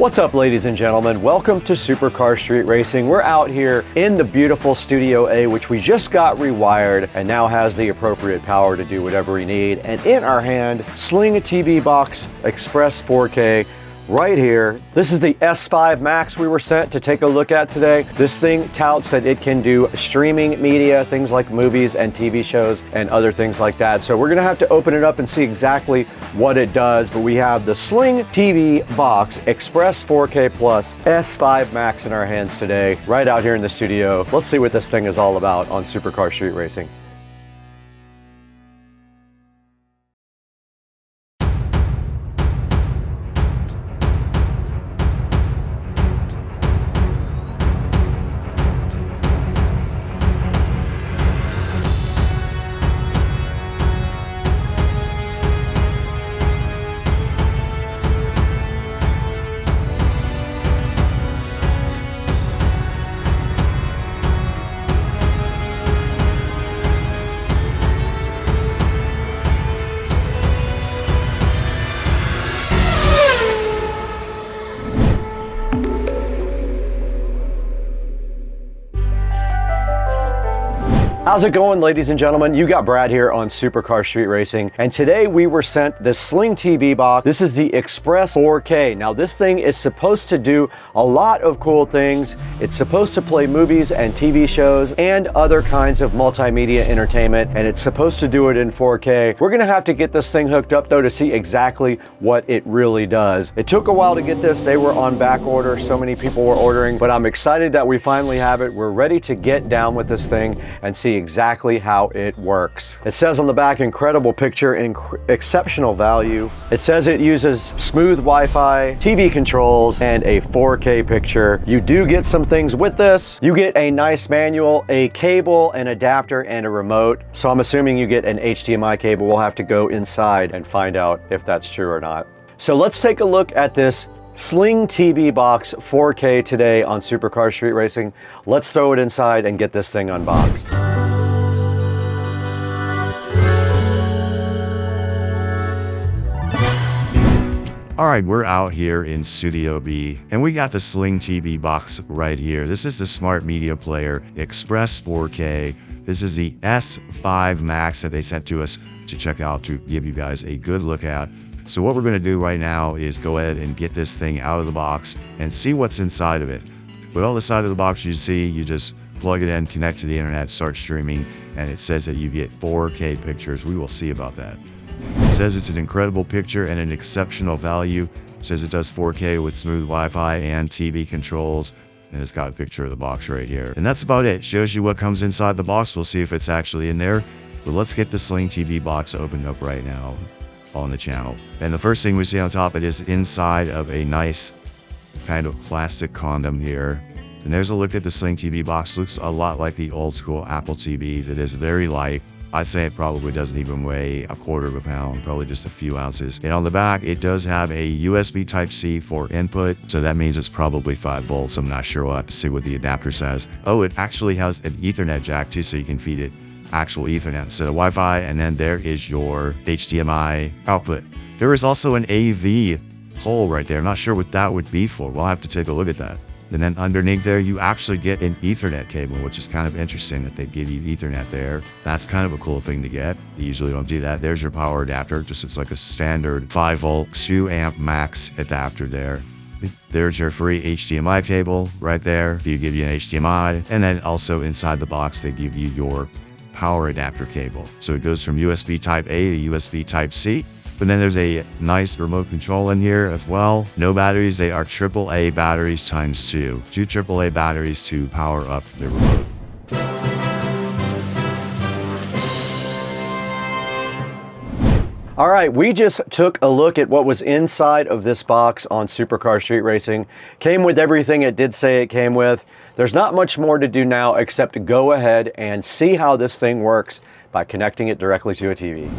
What's up, ladies and gentlemen? Welcome to Supercar Street Racing. We're out here in the beautiful Studio A, which we just got rewired and now has the appropriate power to do whatever we need. And in our hand, SlingTV Box Express 4K right here. This is the S5 Max we were sent to take a look at today. This thing touts that it can do streaming media, things like movies and TV shows and other things like that. So we're gonna have to open it up and see exactly what it does. But we have the SlingTV Box Express 4K Plus S5 Max in our hands today, right out here in the studio. Let's see what this thing is all about on Supercar Street Racing. How's it going, ladies and gentlemen? You got Brad here on Supercar Street Racing, and today we were sent the SlingTV box. This is the Express 4K. Now this thing is supposed to do a lot of cool things. It's supposed to play movies and TV shows and other kinds of multimedia entertainment, and it's supposed to do it in 4K. We're gonna have to get this thing hooked up though to see exactly what it really does. It took a while to get this. They were on back order. So many people were ordering, but I'm excited that we finally have it. We're ready to get down with this thing and see exactly how it works. It says on the back, incredible picture, exceptional value. It says it uses smooth Wi-Fi, TV controls, and a 4K picture. You do get some things with this. You get a nice manual, a cable, an adapter, and a remote. So I'm assuming you get an HDMI cable. We'll have to go inside and find out if that's true or not. So let's take a look at this SlingTV Box 4K today on Supercar Street Racing. Let's throw it inside and get this thing unboxed. All right, we're out here in Studio B, and we got the SlingTV box right here. This is the Smart Media Player Express 4K. This is the S5 Max that they sent to us to check out to give you guys a good look at. So what we're going to do right now is go ahead and get this thing out of the box and see what's inside of it. With all the side of the box you see, you just plug it in, connect to the internet, start streaming, and it says that you get 4K pictures. We will see about that. It says it's an incredible picture and an exceptional value. It says it does 4K with smooth Wi-Fi and TV controls. And it's got a picture of the box right here. And that's about it. Shows you what comes inside the box. We'll see if it's actually in there. But let's get the SlingTV box opened up right now on the channel. And the first thing we see on top, it is inside of a nice kind of plastic condom here. And there's a look at the SlingTV box. Looks a lot like the old school Apple TVs. It is very light. I'd say it probably doesn't even weigh a quarter of a pound, probably just a few ounces. And on the back, it does have a USB Type-C for input, so that means it's probably 5 volts. I'm not sure. We'll have to see what the adapter says. Oh, it actually has an Ethernet jack too, so you can feed it actual Ethernet instead of Wi-Fi, and then there is your HDMI output. There is also an AV hole right there. I'm not sure what that would be for. We'll have to take a look at that. And then underneath there, you actually get an Ethernet cable, which is kind of interesting that they give you Ethernet there. That's kind of a cool thing to get. They usually don't do that. There's your power adapter. Just it's like a standard 5 volt 2 amp max adapter there. There's your free HDMI cable right there. They give you an HDMI. And then also inside the box, they give you your power adapter cable. So it goes from USB Type A to USB Type C. But then there's a nice remote control in here as well. No batteries. They are AAA batteries times 2. 2 AAA batteries to power up the remote. All right, we just took a look at what was inside of this box on Supercar Street Racing. Came with everything it did say it came with. There's not much more to do now except to go ahead and see how this thing works by connecting it directly to a TV.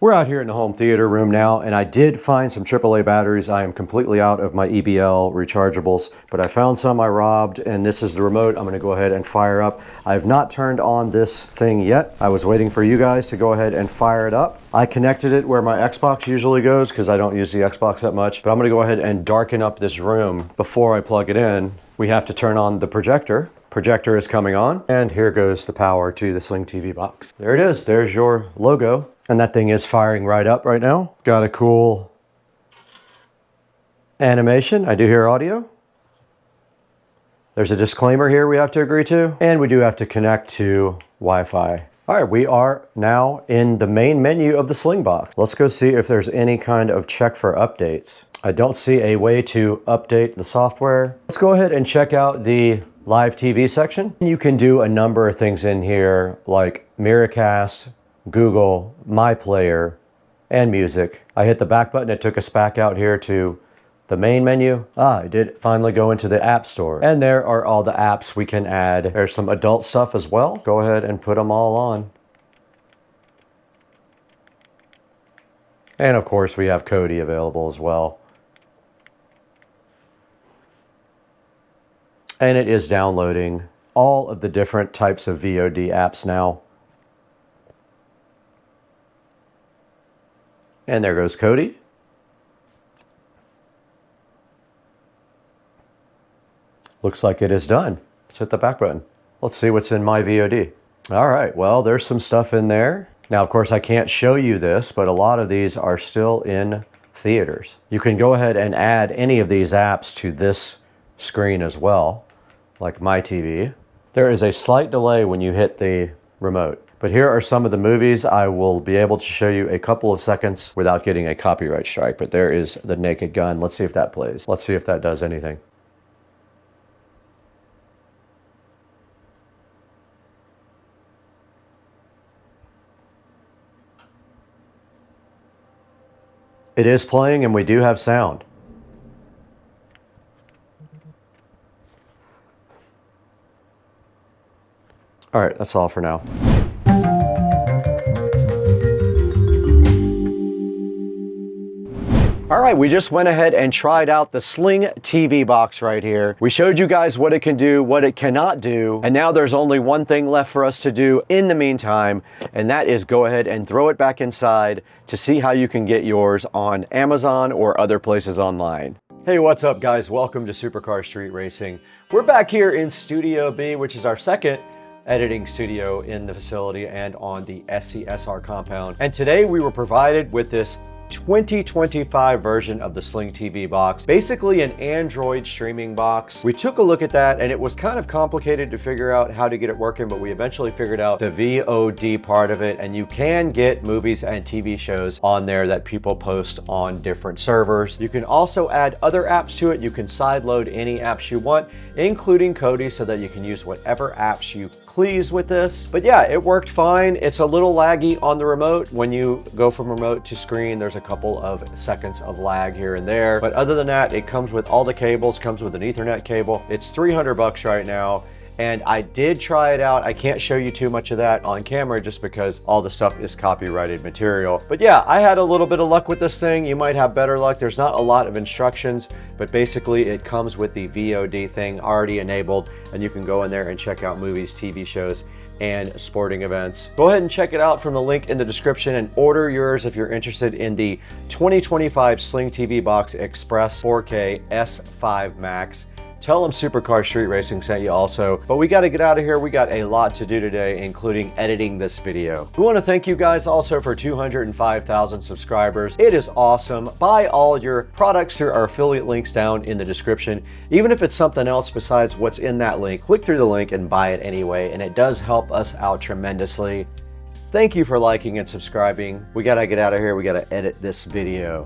We're out here in the home theater room now, and I did find some AAA batteries. I am completely out of my EBL rechargeables, but I found some I robbed, and this is the remote I'm going to go ahead and fire up. I have not turned on this thing yet. I was waiting for you guys to go ahead and fire it up. I connected it where my Xbox usually goes because I don't use the Xbox that much, but I'm going to go ahead and darken up this room before I plug it in. We have to turn on the projector. Projector is coming on, and here goes the power to the SlingTV box. There it is. There's your logo. And that thing is firing right up right now. Got a cool animation. I do hear audio. There's a disclaimer here we have to agree to. And we do have to connect to Wi-Fi. All right, we are now in the main menu of the Sling box. Let's go see if there's any kind of check for updates. I don't see a way to update the software. Let's go ahead and check out the live TV section. You can do a number of things in here like Miracast, Google, My Player, and music. I hit the back button. It took us back out here to the main menu. I did finally go into the App Store. And there are all the apps we can add. There's some adult stuff as well. Go ahead and put them all on. And of course, we have Kodi available as well. And it is downloading all of the different types of VOD apps now. And there goes Kodi. Looks like it is done. Let's hit the back button. Let's see what's in my VOD. All right, well, there's some stuff in there. Now, of course, I can't show you this, but a lot of these are still in theaters. You can go ahead and add any of these apps to this screen as well, like My TV. There is a slight delay when you hit the remote. But here are some of the movies. I will be able to show you a couple of seconds without getting a copyright strike, but there is The Naked Gun. Let's see if that plays. Let's see if that does anything. It is playing, and we do have sound. All right, that's all for now. All right, we just went ahead and tried out the SlingTV box right here. We showed you guys what it can do, what it cannot do, and now there's only one thing left for us to do in the meantime, and that is go ahead and throw it back inside to see how you can get yours on Amazon or other places online. Hey, what's up guys? Welcome to Supercar Street Racing. We're back here in Studio B, which is our second editing studio in the facility and on the SCSR compound. And today we were provided with this 2025 version of the SlingTV box, basically an Android streaming box. We took a look at that and it was kind of complicated to figure out how to get it working, but we eventually figured out the VOD part of it, and you can get movies and TV shows on there that people post on different servers. You can also add other apps to it. You can sideload any apps you want, including Kodi, so that you can use whatever apps you please with this. But yeah, it worked fine. It's a little laggy on the remote. When you go from remote to screen, there's a couple of seconds of lag here and there. But other than that, it comes with all the cables, comes with an Ethernet cable. It's 300 bucks right now. And I did try it out. I can't show you too much of that on camera just because all the stuff is copyrighted material. But yeah, I had a little bit of luck with this thing. You might have better luck. There's not a lot of instructions, but basically it comes with the VOD thing already enabled, and you can go in there and check out movies, TV shows, and sporting events. Go ahead and check it out from the link in the description and order yours if you're interested in the 2025 SlingTV Box Express 4K S5 Max. Tell them Supercar Street Racing sent you also. But we got to get out of here. We got a lot to do today, including editing this video. We want to thank you guys also for 205,000 subscribers. It is awesome. Buy all your products through our affiliate links down in the description. Even if it's something else besides what's in that link, click through the link and buy it anyway. And it does help us out tremendously. Thank you for liking and subscribing. We got to get out of here. We got to edit this video.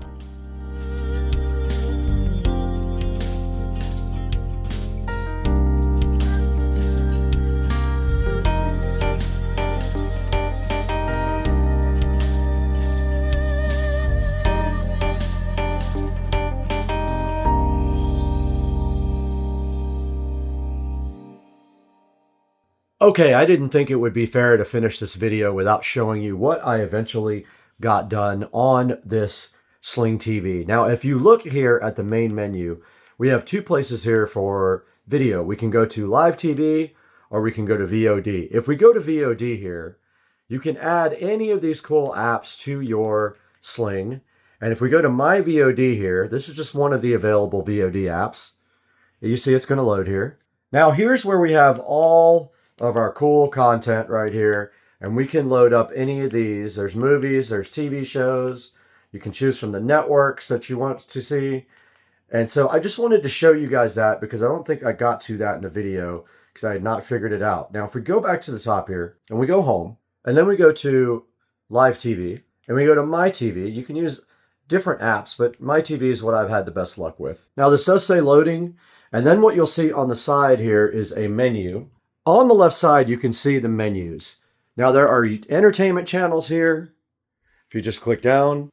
Okay, I didn't think it would be fair to finish this video without showing you what I eventually got done on this Sling TV. Now, if you look here at the main menu, we have two places here for video. We can go to live TV or we can go to VOD. If we go to VOD here, you can add any of these cool apps to your Sling. And if we go to my VOD here, this is just one of the available VOD apps. You see it's going to load here. Now here's where we have all of our cool content right here. And we can load up any of these. There's movies, there's TV shows. You can choose from the networks that you want to see. And so I just wanted to show you guys that because I don't think I got to that in the video because I had not figured it out. Now, if we go back to the top here and we go home and then we go to live TV and we go to my TV, you can use different apps, but my TV is what I've had the best luck with. Now, this does say loading. And then what you'll see on the side here is a menu. On the left side, you can see the menus. Now, there are entertainment channels here. If you just click down,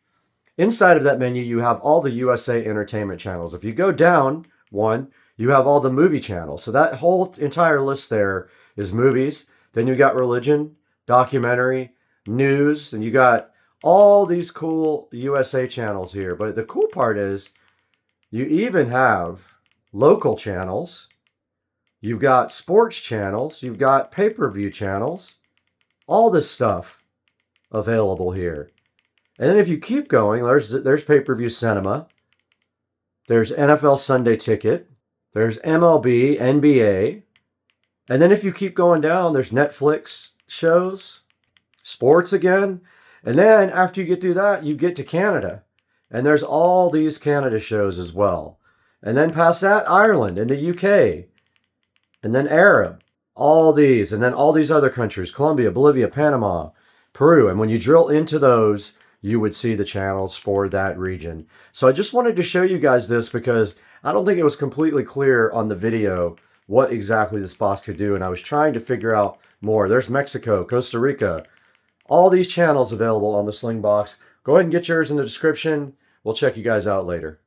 inside of that menu, you have all the USA entertainment channels. If you go down one, you have all the movie channels. So that whole entire list there is movies. Then you got religion, documentary, news, and you got all these cool USA channels here. But the cool part is you even have local channels. You've got sports channels. You've got pay-per-view channels. All this stuff available here. And then if you keep going, there's pay-per-view cinema. There's NFL Sunday Ticket. There's MLB, NBA. And then if you keep going down, there's Netflix shows, sports again. And then after you get through that, you get to Canada. And there's all these Canada shows as well. And then past that, Ireland and the UK. And then Arab. All these, and then all these other countries, Colombia, Bolivia, Panama, Peru. And when you drill into those, you would see the channels for that region. So I just wanted to show you guys this because I don't think it was completely clear on the video what exactly this box could do. And I was trying to figure out more. There's Mexico, Costa Rica, all these channels available on the Sling box. Go ahead and get yours in the description. We'll check you guys out later.